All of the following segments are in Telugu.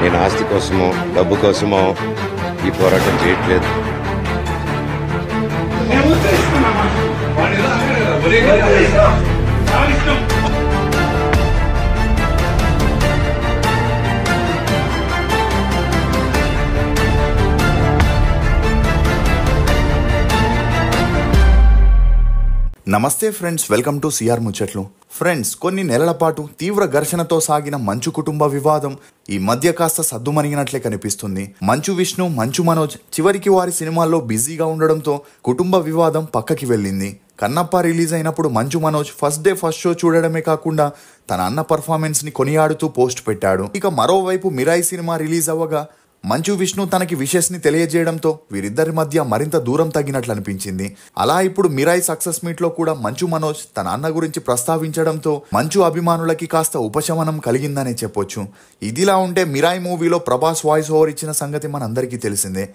నేను ఆస్తి కోసమో డబ్బు కోసమో ఈ పోరాటం చేయట్లేదు. నమస్తే ఫ్రెండ్స్, వెల్కమ్ టు సిఆర్ ముచ్చట్లు. ఫ్రెండ్స్, కొన్ని నెలల పాటు తీవ్ర ఘర్షణతో సాగిన మంచు కుటుంబ వివాదం ఈ మధ్య కాస్త సద్దుమణిగినట్లే కనిపిస్తుంది. మంచు విష్ణు, మంచు మనోజ్ చివరికి వారి సినిమాల్లో బిజీగా ఉండడంతో కుటుంబ వివాదం పక్కకి వెళ్ళింది. కన్నప్ప రిలీజ్ అయినప్పుడు Manchu Manoj first day first show చూడడమే కాకుండా తన అన్న పర్ఫార్మెన్స్ ని కొనియాడుతూ పోస్ట్ పెట్టాడు. ఇక మరోవైపు మిరాయి సినిమా రిలీజ్ అవ్వగా మంచు విష్ణు తనకి విషెస్ ని తెలియజేయడంతో వీరిద్దరి మధ్య మరింత దూరం తగ్గినట్లు అనిపించింది. అలా ఇప్పుడు మిరాయి సక్సెస్ మీట్ లో కూడా మంచు మనోజ్ తన అన్న గురించి ప్రస్తావించడంతో మంచు అభిమానులకి కాస్త ఉపశమనం కలిగిందనే చెప్పొచ్చు. ఇదిలా ఉంటే మిరాయి మూవీలో ప్రభాస్ వాయిస్ ఓవర్ ఇచ్చిన సంగతి మనందరికీ తెలిసిందే.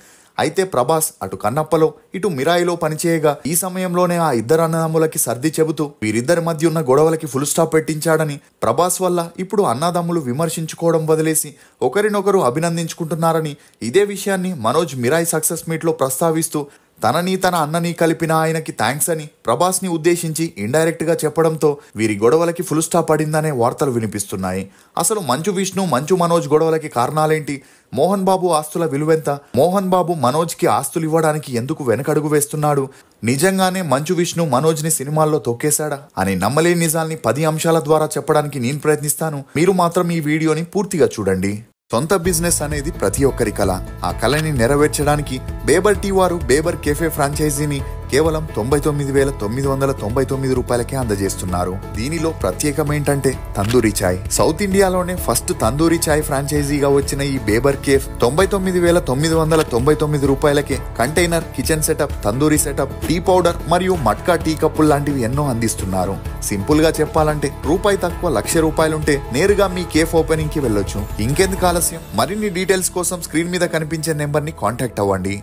అయితే ప్రభాస్ అటు కన్నప్పలో ఇటు మిరాయిలో పనిచేయగా ఈ సమయంలోనే ఆ ఇద్దరు అన్నదమ్ములకి సర్ది చెబుతూ వీరిద్దరి మధ్య ఉన్న గొడవలకి ఫుల్ స్టాప్ పెట్టించాడని, ప్రభాస్ వల్ల ఇప్పుడు అన్నదమ్ములు విమర్శించుకోవడం వదిలేసి ఒకరినొకరు అభినందించుకుంటున్నారని, ఇదే విషయాన్ని మనోజ్ మిరాయి సక్సెస్ మీట్ లో ప్రస్తావిస్తూ తనని తన అన్నని కలిపిన ఆయనకి థ్యాంక్స్ అని ప్రభాస్ ని ఉద్దేశించి ఇండైరెక్ట్ గా చెప్పడంతో వీరి గొడవలకి ఫుల్ స్టాప్ పడిందనే వార్తలు వినిపిస్తున్నాయి. అసలు మంచు విష్ణు, మంచు మనోజ్ గొడవలకి కారణాలేంటి? మోహన్ బాబు ఆస్తుల విలువెంత? మోహన్ బాబు మనోజ్ కి ఆస్తులు ఇవ్వడానికి ఎందుకు వెనకడుగు వేస్తున్నాడు? నిజంగానే మంచు విష్ణు మనోజ్ ని సినిమాల్లో తొక్కేశాడా అని నమ్మలేని నిజాల్ని 10 అంశాల ద్వారా చెప్పడానికి నేను ప్రయత్నిస్తాను. మీరు మాత్రం ఈ వీడియోని పూర్తిగా చూడండి. సొంత బిజినెస్ అనేది ప్రతి ఒక్కరి కళ. ఆ కళని నెరవేర్చడానికి బేబర్ టీ వారు బేబర్ కేఫే ఫ్రాంచైజీని కేవలం 99,999 రూపాయలకే అందజేస్తున్నారు. దీనిలో ప్రత్యేకమేంటంటే తందూరి చాయ్. సౌత్ ఇండియాలోనే ఫస్ట్ తందూరి చాయ్ ఫ్రాంచైజీగా వచ్చిన ఈ బేబర్ కేఫ్ 99,999 రూపాయలకే container, kitchen setup, tandoori setup, tea powder మరియు మట్కా టీ కప్పులు లాంటివి ఎన్నో అందిస్తున్నారు. సింపుల్ గా చెప్పాలంటే రూపాయి తక్కువ ₹1,00,000 నేరుగా మీ కేఫ్ ఓపెనింగ్ కి వెళ్ళొచ్చు. ఇంకెందుకు ఆలస్యం? మరిన్ని డీటెయిల్స్ కోసం స్క్రీన్ మీద కనిపించే నెంబర్ ని కాంటాక్ట్ అవ్వండి.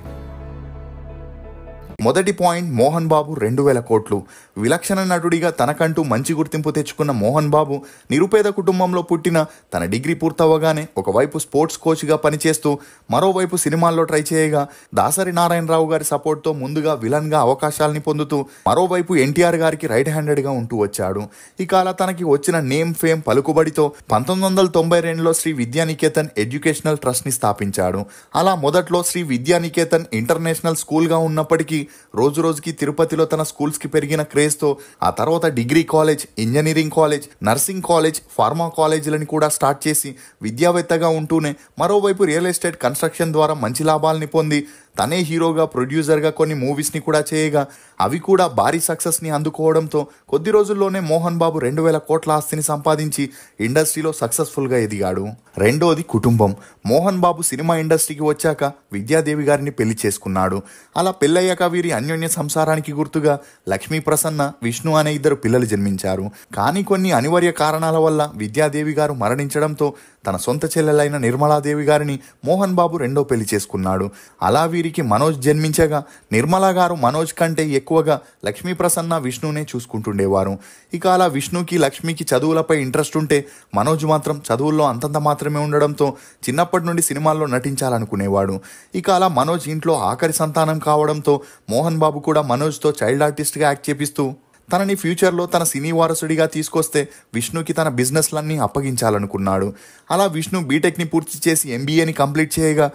మొదటి పాయింట్, మోహన్ బాబు 2,000 కోట్లు. విలక్షణ నటుడిగా తనకంటూ మంచి గుర్తింపు తెచ్చుకున్న మోహన్ బాబు నిరుపేద కుటుంబంలో పుట్టిన తన డిగ్రీ పూర్తవగానే ఒకవైపు స్పోర్ట్స్ కోచ్గా పనిచేస్తూ మరోవైపు సినిమాల్లో ట్రై చేయగా దాసరి నారాయణరావు గారి సపోర్ట్తో ముందుగా విలన్గా అవకాశాలని పొందుతూ మరోవైపు ఎన్టీఆర్ గారికి రైట్ హ్యాండెడ్గా ఉంటూ వచ్చాడు. ఇక అలా తనకి వచ్చిన నేమ్, ఫేమ్, పలుకుబడితో 1992లో శ్రీ విద్యానికేతన్ ఎడ్యుకేషనల్ ట్రస్ట్ని స్థాపించాడు. అలా మొదట్లో శ్రీ విద్యానికేతన్ ఇంటర్నేషనల్ స్కూల్గా ఉన్నప్పటికీ రోజు రోజుకి తిరుపతిలో తన స్కూల్స్ కి పెరిగిన క్రేజ్ తో ఆ తర్వాత degree college, engineering college, nursing college, pharma కాలేజీలను కూడా స్టార్ట్ చేసి విద్యావేత్తగా ఉంటూనే మరోవైపు రియల్ ఎస్టేట్, కన్స్ట్రక్షన్ ద్వారా మంచి లాభాలని పొంది తనే హీరోగా, ప్రొడ్యూసర్గా కొన్ని మూవీస్ని కూడా చేయగా అవి కూడా భారీ సక్సెస్ని అందుకోవడంతో కొద్ది రోజుల్లోనే మోహన్ బాబు 2,000 కోట్ల ఆస్తిని సంపాదించి ఇండస్ట్రీలో సక్సెస్ఫుల్గా ఎదిగాడు. రెండోది కుటుంబం. మోహన్ బాబు సినిమా ఇండస్ట్రీకి వచ్చాక విద్యాదేవి గారిని పెళ్లి చేసుకున్నాడు. అలా పెళ్ళయ్యాక వీరి అన్యోన్య సంసారానికి గుర్తుగా లక్ష్మీ ప్రసన్న, విష్ణు అనే 2 పిల్లలు జన్మించారు. కానీ కొన్ని అనివార్య కారణాల వల్ల విద్యాదేవి గారు మరణించడంతో తన సొంత చెల్లెలైన నిర్మలాదేవి గారిని మోహన్ బాబు రెండో పెళ్లి చేసుకున్నాడు. అలా వీరికి మనోజ్ జన్మించగా నిర్మలా గారు మనోజ్ కంటే ఎక్కువగా లక్ష్మీ ప్రసన్న, విష్ణునే చూసుకుంటుండేవారు. ఇక అలా విష్ణుకి, లక్ష్మికి చదువులపై ఇంట్రెస్ట్ ఉంటే మనోజ్ మాత్రం చదువుల్లో అంతంత మాత్రమే ఉండడంతో చిన్నప్పటి నుండి సినిమాల్లో నటించాలనుకునేవాడు. ఇక అలా మనోజ్ ఇంట్లో ఆఖరి సంతానం కావడంతో మోహన్ బాబు కూడా మనోజ్తో చైల్డ్ ఆర్టిస్ట్గా యాక్ట్ చేపిస్తూ తనని ఫ్యూచర్లో తన సినీ వారసుడిగా తీసుకొస్తే విష్ణుకి తన బిజినెస్లన్నీ అప్పగించాలనుకున్నాడు. అలా విష్ణు బీటెక్ని పూర్తి చేసి ఎంబీఏని కంప్లీట్ చేయగా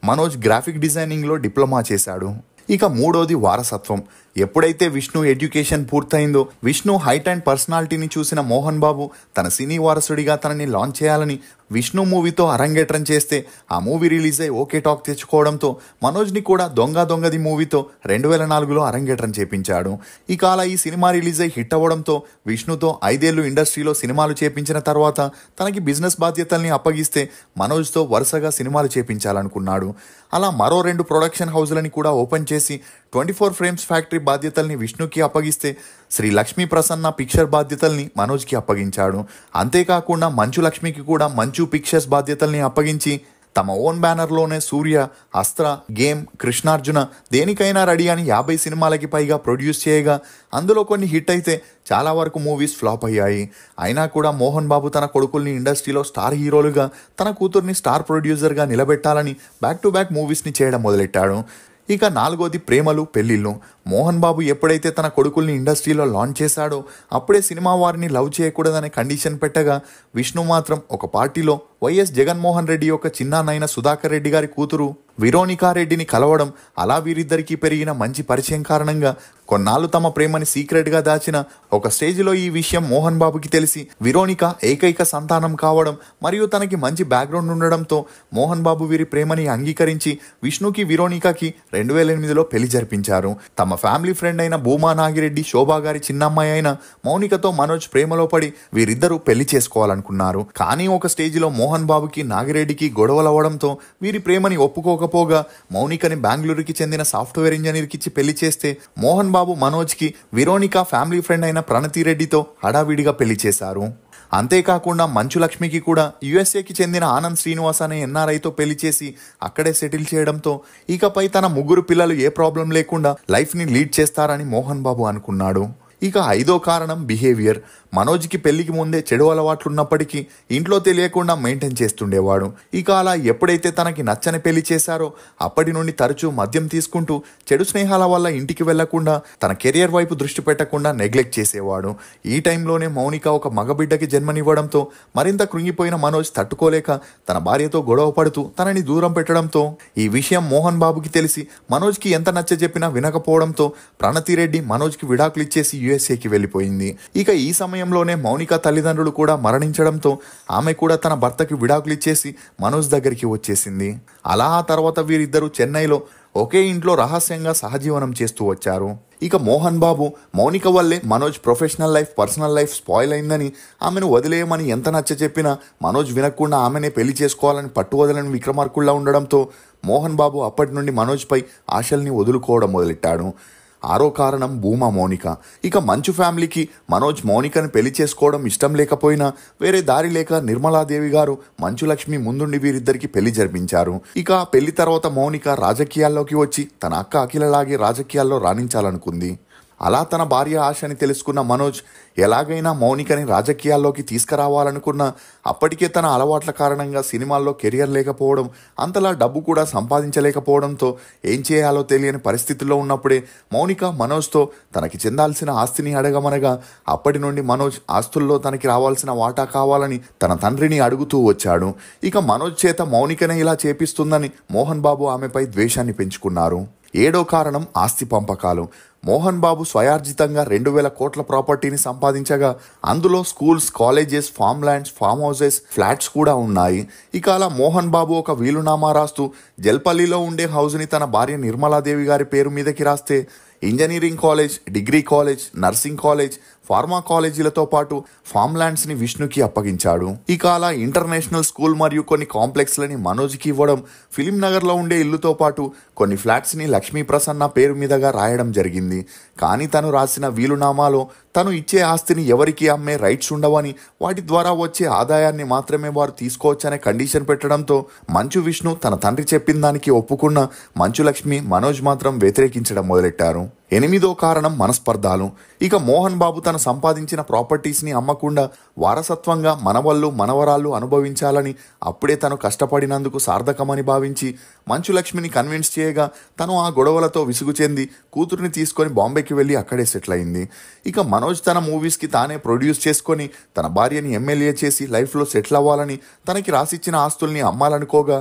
మనోజ్ గ్రాఫిక్ డిజైనింగ్లో డిప్లొమా చేశాడు. ఇక మూడోది వారసత్వం. ఎప్పుడైతే విష్ణు ఎడ్యుకేషన్ పూర్తయిందో విష్ణు హైట్ అండ్ పర్సనాలిటీని చూసిన మోహన్ బాబు తన సినీ వారసుడిగా తనని లాంచ్ చేయాలని విష్ణు మూవీతో అరంగేట్రం చేస్తే ఆ మూవీ రిలీజ్ అయి ఓకే టాక్ తెచ్చుకోవడంతో మనోజ్ని కూడా దొంగది మూవీతో 2004లో అరంగేట్రం చేపించాడు. ఇక అలా ఈ సినిమా రిలీజ్ అయి హిట్ అవ్వడంతో విష్ణుతో 5 ఏళ్లు ఇండస్ట్రీలో సినిమాలు చేపించిన తర్వాత తనకి బిజినెస్ బాధ్యతల్ని అప్పగిస్తే మనోజ్తో వరుసగా సినిమాలు చేపించాలనుకున్నాడు. అలా మరో 2 ప్రొడక్షన్ హౌస్లని కూడా ఓపెన్ చేసి 24 ఫ్రేమ్స్ ఫ్యాక్టరీ బాధ్యతల్ని విష్ణుకి అప్పగిస్తే శ్రీ లక్ష్మీ ప్రసన్న పిక్చర్ బాధ్యతల్ని మనోజ్కి అప్పగించాడు. అంతేకాకుండా మంచు లక్ష్మికి కూడా మంచు పిక్చర్స్ బాధ్యతల్ని అప్పగించి తమ ఓన్ బ్యానర్లోనే సూర్య, అస్త్ర, గేమ్, కృష్ణార్జున దేనికైనా రెడీ అని 50 సినిమాలకి పైగా ప్రొడ్యూస్ చేయగా అందులో కొన్ని హిట్ అయితే చాలా వరకు మూవీస్ ఫ్లాప్ అయ్యాయి. అయినా కూడా మోహన్ బాబు తన కొడుకుల్ని ఇండస్ట్రీలో స్టార్ హీరోలుగా, తన కూతుర్ని స్టార్ ప్రొడ్యూసర్గా నిలబెట్టాలని బ్యాక్ టు బ్యాక్ మూవీస్ని చేయడం మొదలెట్టాడు. ఇక 4వది ప్రేమలు పెళ్లిళ్ళు. మోహన్ బాబు ఎప్పుడైతే తన కొడుకుల్ని ఇండస్ట్రీలో లాంచ్ చేశాడో అప్పుడే సినిమా వారిని లవ్ చేయకూడదనే కండిషన్ పెట్టగా విష్ణు మాత్రం ఒక పార్టీలో వైఎస్ జగన్మోహన్ రెడ్డి యొక్క చిన్నాన్నైన సుధాకర్ రెడ్డి గారి కూతురు విరోనికా రెడ్డిని కలవడం, అలా వీరిద్దరికీ పెరిగిన మంచి పరిచయం కారణంగా కొన్నాళ్ళు తమ ప్రేమని సీక్రెట్గా దాచిన ఒక స్టేజ్లో ఈ విషయం మోహన్ బాబుకి తెలిసి విరోనిక ఏకైక సంతానం కావడం మరియు తనకి మంచి బ్యాక్గ్రౌండ్ ఉండడంతో మోహన్ బాబు వీరి ప్రేమని అంగీకరించి విష్ణుకి విరోనికకి 2008లో పెళ్లి జరిపించారు. తమ ఫ్యామిలీ ఫ్రెండ్ అయిన భూమా నాగిరెడ్డి శోభా గారి చిన్నమ్మాయి అయిన మౌనికతో మనోజ్ ప్రేమలో పడి వీరిద్దరూ పెళ్లి చేసుకోవాలనుకున్నారు. కానీ ఒక స్టేజ్లో మోహన్ బాబుకి నాగిరెడ్డికి గొడవలవ్వడంతో వీరి ప్రేమని ఒప్పుకోకపోగా మౌనికని బెంగళూరుకి చెందిన సాఫ్ట్వేర్ ఇంజనీర్కి ఇచ్చి పెళ్లి చేస్తే మోహన్ బాబు మనోజ్కి విరోనిక ఫ్యామిలీ ఫ్రెండ్ అయిన ప్రణతి రెడ్డితో హడావిడిగా పెళ్లి చేశారు. అంతేకాకుండా మంచు లక్ష్మికి కూడా యుఎస్ఏకి చెందిన ఆనంద్ శ్రీనివాస్ అనే ఎన్ఆర్ఐతో పెళ్లి చేసి అక్కడే సెటిల్ చేయడంతో ఇకపై తన 3 పిల్లలు ఏ ప్రాబ్లం లేకుండా లైఫ్ని లీడ్ చేస్తారని మోహన్ బాబు అనుకున్నాడు. ఇక 5వ కారణం బిహేవియర్. మనోజ్కి పెళ్లికి ముందే చెడు అలవాట్లున్నప్పటికీ ఇంట్లో తెలియకుండా మెయింటైన్ చేస్తుండేవాడు. ఇక అలా ఎప్పుడైతే తనకి నచ్చని పెళ్లి చేశారో అప్పటి నుండి తరచూ మద్యం తీసుకుంటూ చెడు స్నేహాల వల్ల ఇంటికి వెళ్లకుండా తన కెరియర్ వైపు దృష్టి పెట్టకుండా నెగ్లెక్ట్ చేసేవాడు. ఈ టైంలోనే మౌనిక ఒక మగబిడ్డకి జన్మనివ్వడంతో మరింత కృంగిపోయిన మనోజ్ తట్టుకోలేక తన భార్యతో గొడవ పడుతూ తనని దూరం పెట్టడంతో ఈ విషయం మోహన్ బాబుకి తెలిసి మనోజ్కి ఎంత నచ్చజెప్పినా వినకపోవడంతో ప్రణతి రెడ్డి మనోజ్కి విడాకులు ఇచ్చేసి యుఎస్ఏకి వెళ్ళిపోయింది. ఇక ఈ సమయంలోనే మౌనిక తల్లిదండ్రులు కూడా మరణించడంతో ఆమె కూడా తన భర్తకి విడాకులు ఇచ్చేసి మనోజ్ దగ్గరికి వచ్చేసింది. అలా ఆ తర్వాత వీరిద్దరూ చెన్నైలో ఒకే ఇంట్లో రహస్యంగా సహజీవనం చేస్తూ వచ్చారు. ఇక మోహన్ బాబు మౌనిక వల్లే Manoj professional life, personal life spoil అయిందని, ఆమెను వదిలేయమని ఎంత నచ్చచెప్పినా మనోజ్ వినకుండా ఆమెనే పెళ్లి చేసుకోవాలని పట్టువదలని విక్రమార్కుల్లా ఉండడంతో మోహన్ బాబు అప్పటి నుండి మనోజ్పై ఆశల్ని వదులుకోవడం మొదలెట్టాడు. 6వ కారణం భూమా మౌనిక. ఇక మంచు ఫ్యామిలీకి మనోజ్ మౌనికను పెళ్లి చేసుకోవడం ఇష్టం లేకపోయినా వేరే దారి లేక నిర్మలాదేవి గారు మంచు లక్ష్మి ముందుండి వీరిద్దరికి పెళ్లి జరిపించారు. ఇక పెళ్లి తర్వాత మౌనిక రాజకీయాల్లోకి వచ్చి తన అక్క అఖిలలాగే రాజకీయాల్లో రాణించాలనుకుంది. అలా తన భార్య ఆశని తెలుసుకున్న మనోజ్ ఎలాగైనా మౌనికని రాజకీయాల్లోకి తీసుకురావాలనుకున్నా అప్పటికే తన అలవాట్ల కారణంగా సినిమాల్లో కెరియర్ లేకపోవడం, అంతలా డబ్బు కూడా సంపాదించలేకపోవడంతో ఏం చేయాలో తెలియని పరిస్థితుల్లో ఉన్నప్పుడే మౌనిక మనోజ్తో తనకి చెందాల్సిన ఆస్తిని అడగమనగా అప్పటి నుండి మనోజ్ ఆస్తుల్లో తనకి రావాల్సిన వాటా కావాలని తన తండ్రిని అడుగుతూ వచ్చాడు. ఇక మనోజ్ చేత మౌనికనే ఇలా చేపిస్తుందని మోహన్ బాబు ఆమెపై ద్వేషాన్ని పెంచుకున్నారు. 7వ కారణం ఆస్తి పంపకాలు. మోహన్ బాబు స్వయార్జితంగా 2000 కోట్ల ప్రాపర్టీని సంపాదించగా అందులో schools, colleges, form lands, form houses, flats కూడా ఉన్నాయి. ఇక అలా మోహన్ బాబు ఒక వీలునామా రాస్తూ జల్పల్లిలో ఉండే హౌస్ని తన భార్య నిర్మలాదేవి గారి పేరు మీదకి రాస్తే engineering college, degree college, nursing college, pharma కాలేజీలతో పాటు ఫామ్ ల్యాండ్స్ని విష్ణుకి అప్పగించాడు. ఇక అలా ఇంటర్నేషనల్ స్కూల్ మరియు కొన్ని కాంప్లెక్స్లని మనోజ్కి ఇవ్వడం, ఫిలిం నగర్లో ఉండే ఇల్లుతో పాటు కొన్ని ఫ్లాట్స్ని లక్ష్మీ ప్రసన్న పేరు మీదగా రాయడం జరిగింది. కానీ తను రాసిన వీలునామాలో తను ఇచ్చే ఆస్తిని ఎవరికి అమ్మే రైట్స్ ఉండవని, వాటి ద్వారా వచ్చే ఆదాయాన్ని మాత్రమే వారు తీసుకోవచ్చనే కండిషన్ పెట్టడంతో మంచు విష్ణు తన తండ్రి చెప్పిన దానికి ఒప్పుకున్న మంచు లక్ష్మి, మనోజ్ మాత్రం వ్యతిరేకించడం మొదలెట్టారు. 8వ కారణం మనస్పర్ధాలు. ఇక మోహన్ బాబు తను సంపాదించిన ప్రాపర్టీస్ని అమ్మకుండా వారసత్వంగా మనవళ్ళు, మనవరాళ్ళు అనుభవించాలని అప్పుడే తను కష్టపడినందుకు సార్థకమని భావించి మంచు లక్ష్మిని కన్విన్స్ చేయగా తను ఆ గొడవలతో విసుగు చెంది కూతుర్ని తీసుకొని బాంబేకి వెళ్ళి అక్కడే సెటిల్ అయింది. ఇక మనోజ్ తన మూవీస్కి తానే ప్రొడ్యూస్ చేసుకొని తన భార్యని ఎమ్మెల్యే చేసి లైఫ్లో సెటిల్ అవ్వాలని తనకి రాసిచ్చిన ఆస్తుల్ని అమ్మాలనుకోగా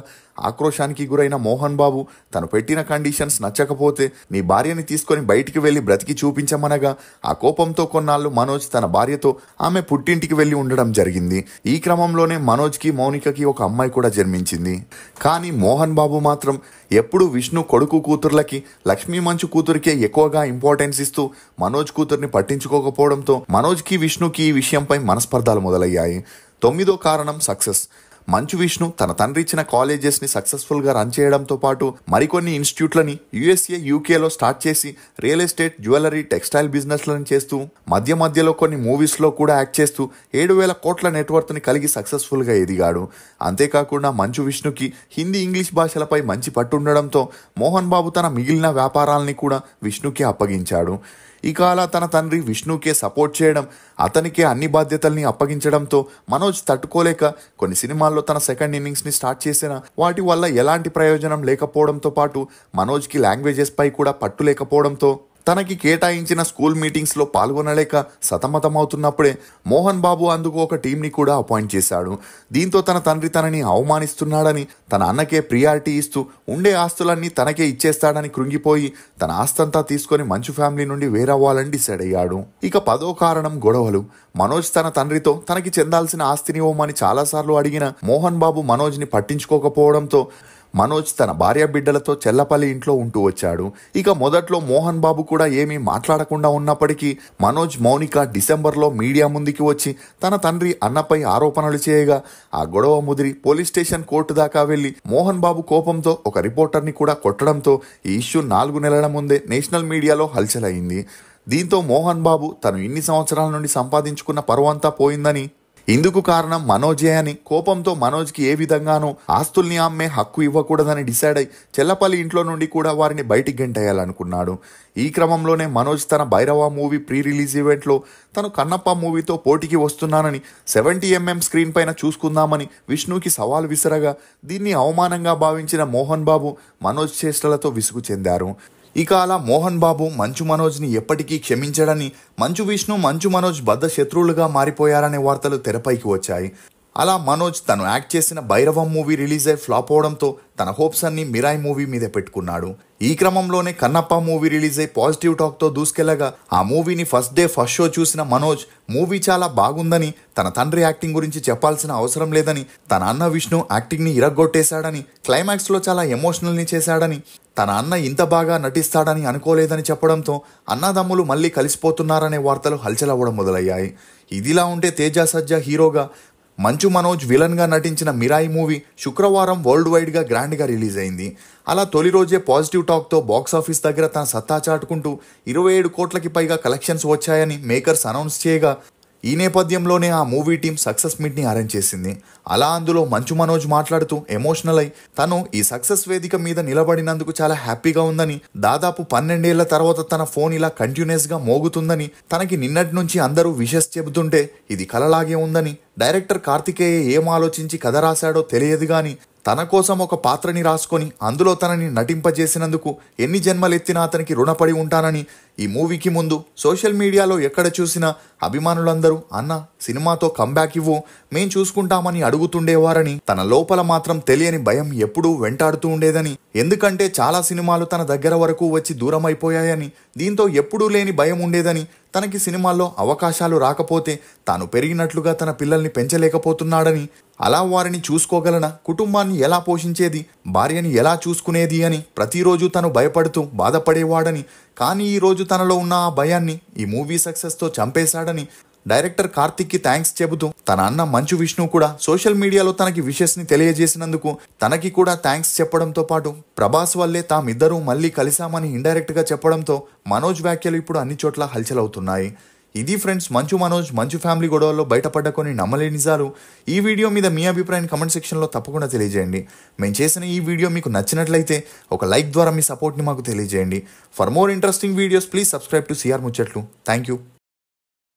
ఆక్రోశానికి గురైన మోహన్ బాబు తను పెట్టిన కండిషన్స్ నచ్చకపోతే నీ భార్యని తీసుకొని బయటికి వెళ్ళి బ్రతికి చూపించమనగా ఆ కోపంతో కొన్నాళ్ళు మనోజ్ తన భార్యతో ఆమె పుట్టింటికి వెళ్ళి ఉండడం జరిగింది. ఈ క్రమంలోనే మనోజ్కి, మౌనికకి ఒక అమ్మాయి కూడా జన్మించింది. కానీ మోహన్ బాబు మాత్రం ఎప్పుడు విష్ణు కొడుకు కూతుర్లకి లక్ష్మీ మంచు కూతురికే ఎక్కువగా ఇంపార్టెన్స్ ఇస్తూ మనోజ్ కూతుర్ని పట్టించుకోకపోవడంతో మనోజ్కి, విష్ణుకి ఈ విషయంపై మనస్పర్ధాలు మొదలయ్యాయి. 9వ కారణం సక్సెస్. మంచు విష్ణు తన తండ్రి ఇచ్చిన కాలేజెస్ ని సక్సెస్ఫుల్ గా రన్ చేయడంతో పాటు మరికొన్ని ఇన్స్టిట్యూట్లని యుఎస్ఏ యూకేలో స్టార్ట్ చేసి రియల్ ఎస్టేట్, జ్యువెలరీ, టెక్స్టైల్ బిజినెస్లను చేస్తూ మధ్యలో కొన్ని మూవీస్ లో కూడా యాక్ట్ చేస్తూ 7,000 కోట్ల నెట్వర్క్ ని కలిగి సక్సెస్ఫుల్ గా ఎదిగాడు. అంతేకాకుండా మంచు విష్ణుకి హిందీ, ఇంగ్లీష్ భాషలపై మంచి పట్టుండడంతో మోహన్ బాబు తన మిగిలిన వ్యాపారాలని కూడా విష్ణుకి అప్పగించాడు. ఇక అలా తన తండ్రి విష్ణుకే సపోర్ట్ చేయడం, అతనికే అన్ని బాధ్యతల్ని అప్పగించడంతో మనోజ్ తట్టుకోలేక కొన్ని సినిమాల్లో తన సెకండ్ ఇన్నింగ్స్ని స్టార్ట్ చేసిన వాటి వల్ల ఎలాంటి ప్రయోజనం లేకపోవడంతో పాటు మనోజ్కి లాంగ్వేజెస్ పై కూడా పట్టు లేకపోవడంతో తనకి కేటాయించిన స్కూల్ మీటింగ్స్లో పాల్గొనలేక సతమతమవుతున్నప్పుడే మోహన్ బాబు అందుకు ఒక టీంని కూడా అపాయింట్ చేశాడు. దీంతో తన తండ్రి తనని అవమానిస్తున్నాడని, తన అన్నకే ప్రియారిటీ ఇస్తూ ఉండే ఆస్తులన్నీ తనకే ఇచ్చేస్తాడని కృంగిపోయి తన ఆస్తంతా తీసుకొని మంచు ఫ్యామిలీ నుండి వేరవ్వాలని డిసైడ్ అయ్యాడు. ఇక 10వ కారణం గొడవలు. మనోజ్ తన తండ్రితో తనకి చెందాల్సిన ఆస్తిని ఇవ్వమని చాలాసార్లు అడిగిన మోహన్ బాబు మనోజ్ని పట్టించుకోకపోవడంతో మనోజ్ తన భార్య బిడ్డలతో చెల్లపల్లి ఇంట్లో ఉంటూ వచ్చాడు. ఇక మొదట్లో మోహన్ బాబు కూడా ఏమీ మాట్లాడకుండా ఉన్నప్పటికీ మనోజ్, మౌనిక డిసెంబర్లో మీడియా ముందుకి వచ్చి తన తండ్రి అన్నపై ఆరోపణలు చేయగా ఆ గొడవ ముదిరి పోలీస్ స్టేషన్, కోర్టు దాకా వెళ్లి మోహన్ బాబు కోపంతో ఒక రిపోర్టర్ని కూడా కొట్టడంతో ఈ ఇష్యూ 4 నెలల ముందే నేషనల్ మీడియాలో హల్చల్ అయింది. దీంతో మోహన్ బాబు తను ఇన్ని సంవత్సరాల నుండి సంపాదించుకున్న పరువంతా పోయిందని, ఇందుకు కారణం మనోజే అని కోపంతో మనోజ్కి ఏ విధంగానూ ఆస్తుల్ని అమ్మే హక్కు ఇవ్వకూడదని డిసైడ్ అయి చెల్లపల్లి ఇంట్లో నుండి కూడా వారిని బయటికి గెంటేయాలనుకున్నాడు. ఈ క్రమంలోనే మనోజ్ తన భైరవ మూవీ ప్రీ రిలీజ్ ఈవెంట్లో తను కన్నప్ప మూవీతో పోటీకి వస్తున్నానని 70mm స్క్రీన్ పైన చూసుకుందామని విష్ణుకి సవాల్ విసరగా దీన్ని అవమానంగా భావించిన మోహన్ బాబు మనోజ్ చేష్టలతో విసుగు చెందారు. ఇక అలా మోహన్ బాబు మంచు మనోజ్ని ఎప్పటికీ క్షమించడని, మంచు విష్ణు, మంచు మనోజ్ బద్ద శత్రువులుగా మారిపోయారనే వార్తలు తెరపైకి వచ్చాయి. అలా మనోజ్ తను యాక్ట్ చేసిన భైరవం మూవీ రిలీజ్ అయి ఫ్లాప్ అవడంతో తన హోప్స్ అన్ని మిరాయి మూవీ మీద పెట్టుకున్నాడు. ఈ క్రమంలోనే కన్నప్ప మూవీ రిలీజ్ అయి పాజిటివ్ టాక్తో దూసుకెళ్లగా ఆ మూవీని ఫస్ట్ డే ఫస్ట్ షో చూసిన మనోజ్ మూవీ చాలా బాగుందని, తన తండ్రి యాక్టింగ్ గురించి చెప్పాల్సిన అవసరం లేదని, తన అన్న విష్ణు యాక్టింగ్ని ఇరగ్గొట్టేశాడని, క్లైమాక్స్లో చాలా ఎమోషనల్ని చేశాడని, తన అన్న ఇంత బాగా నటిస్తాడని అనుకోలేదని చెప్పడంతో అన్నదమ్ములు మళ్ళీ కలిసిపోతున్నారనే వార్తలు హల్చల్ అవ్వడం మొదలయ్యాయి. ఇదిలా ఉంటే తేజ సజ్జా హీరోగా, మంచు మనోజ్ విలన్గా నటించిన మిరాయి మూవీ శుక్రవారం వరల్డ్ వైడ్గా గ్రాండ్గా రిలీజ్ అయింది. అలా తొలి రోజే పాజిటివ్ టాక్తో బాక్సాఫీస్ దగ్గర తన సత్తా చాటుకుంటూ 27 కోట్లకి పైగా కలెక్షన్స్ వచ్చాయని మేకర్స్ అనౌన్స్ చేయగా ఈ నేపథ్యంలోనే ఆ మూవీ టీం సక్సెస్ మీట్ని అరేంజ్ చేసింది. అలా అందులో మంచు మనోజ్ మాట్లాడుతూ ఎమోషనల్ అయి తను ఈ సక్సెస్ వేదిక మీద నిలబడినందుకు చాలా హ్యాపీగా ఉందని, దాదాపు 12 ఏళ్ల తర్వాత తన ఫోన్ ఇలా కంటిన్యూస్గా మోగుతుందని, తనకి నిన్నటి నుంచి అందరూ విషెస్ చెబుతుంటే ఇది కలలాగే ఉందని, డైరెక్టర్ కార్తికేయ ఏం ఆలోచించి కథ రాశాడో తెలియదు గాని తన కోసం ఒక పాత్రని రాసుకొని అందులో తనని నటింపజేసినందుకు ఎన్ని జన్మలెత్తినా అతనికి రుణపడి ఉంటానని, ఈ మూవీకి ముందు సోషల్ మీడియాలో ఎక్కడ చూసినా అభిమానులందరూ అన్న సినిమాతో కంబ్యాక్ ఇవ్వు, మేం చూసుకుంటామని అడుగుతుండేవారని, తన లోపల మాత్రం తెలియని భయం ఎప్పుడూ వెంటాడుతూ ఉండేదని, ఎందుకంటే చాలా సినిమాలు తన దగ్గర వరకు వచ్చి దూరం అయిపోయాయని, దీంతో ఎప్పుడూ లేని భయం ఉండేదని, తనకి సినిమాల్లో అవకాశాలు రాకపోతే తాను పెరిగినట్లుగా తన పిల్లల్ని పెంచలేకపోతున్నాడని, అలా వారిని చూసుకోగలనా, కుటుంబాన్ని ఎలా పోషించేది, భార్యని ఎలా చూసుకునేది అని ప్రతిరోజు తను భయపడుతూ బాధపడేవాడని, కానీ ఈరోజు తనలో ఉన్న ఆ భయాన్ని ఈ మూవీ సక్సెస్తో చంపేశాడని డైరెక్టర్ కార్తిక్కి థ్యాంక్స్ చెబుతూ తన అన్న మంచు విష్ణు కూడా సోషల్ మీడియాలో తనకి విషెస్ని తెలియజేసినందుకు తనకి కూడా థ్యాంక్స్ చెప్పడంతో పాటు ప్రభాస్ వల్లే తామిద్దరూ మళ్ళీ కలిశామని ఇండైరెక్ట్గా చెప్పడంతో మనోజ్ వ్యాఖ్యలు ఇప్పుడు అన్ని చోట్ల హల్చల్ అవుతున్నాయి. ఇది ఫ్రెండ్స్ మంచు మనోజ్, మంచు ఫ్యామిలీ గొడవల్లో బయటపడ్డ కొన్ని నమ్మలేని నిజాలు. ఈ వీడియో మీద మీ అభిప్రాయాన్ని కమెంట్ సెక్షన్లో తప్పకుండా తెలియజేయండి. మేము చేసిన ఈ వీడియో మీకు నచ్చినట్లయితే ఒక లైక్ ద్వారా మీ సపోర్ట్ని మాకు తెలియజేయండి. For more interesting videos please subscribe to CR Muchatlu. Thank you.